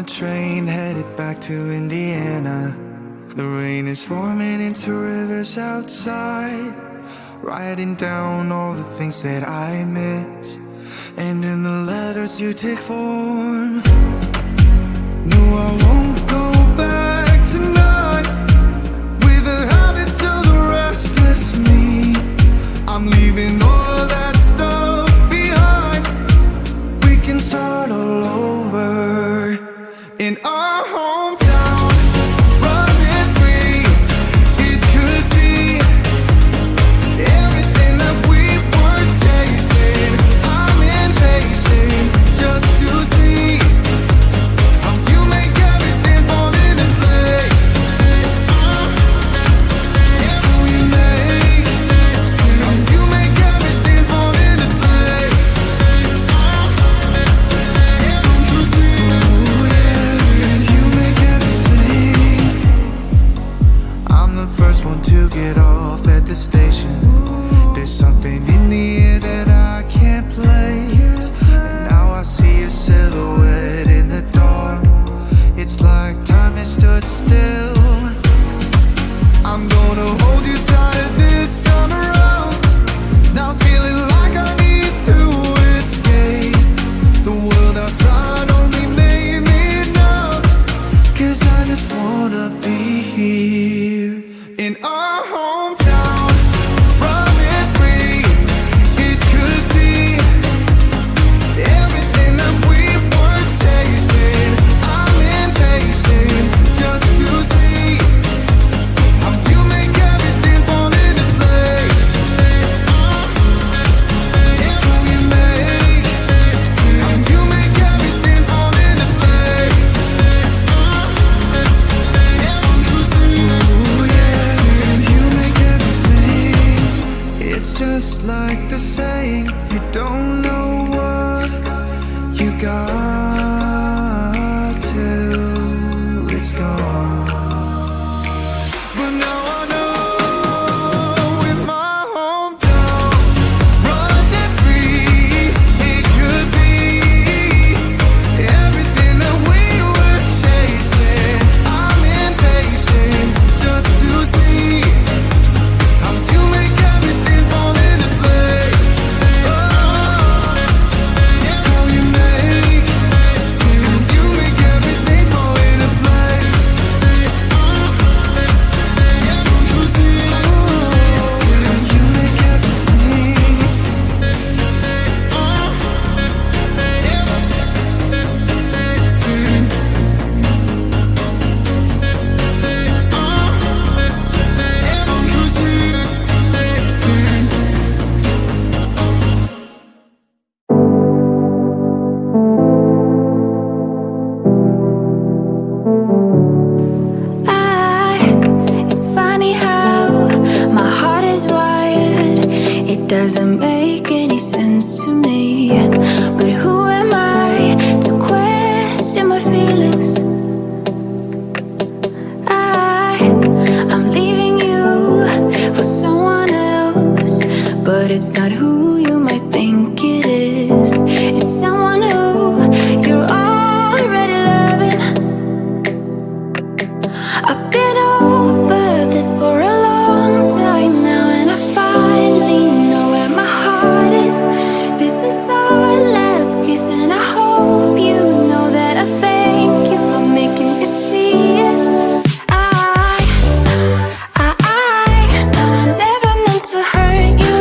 the train headed back to Indiana. The rain is forming into rivers outside, writing down all the things that I miss, and in the letters you take form. No, I won't go back tonight with the habits of the restless me. I'm leaving all that stuff behind. We can start all over in our hometown, running free. It could be everything that we were chasing. I'm impatient just to see how you make everything fall into place. How you make everything fall into place. You make everything. I'm the first one to get off at the station. There's something in the air that I can't place. And now I see a silhouette in the dark. It's like time has stood still. I'm gonna hold you tighter this time around. Now feeling like I need to escape. The world outside only made me numb. 'Cause I just wanna be here in our hometown, running free. It could be everything that we were chasing. I'm impatient just to see how you make everything fall into place. How you make everything fall into place. Ooh, yeah, you make everything. It's just like the saying, you don't know what you got till it's gone. But now I know in my hometown, running free, it could be everything that we were chasing. I'm impatient just to see how you make everything fall into place. How you make everything fall into place. You see, how you make everything. You see. It's funny how my heart is wired. It doesn't make any sense to me. But who am I to question my feelings? I'm leaving you for someone else, but it's not who you might think it is. It's someone who you're already loving. I've been over this for a long time now, and I finally know where my heart is. This is our last kiss, and I hope you know that I thank you for making me see it. I never meant to hurt you.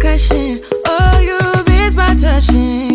passion. Oh, you raise my touching.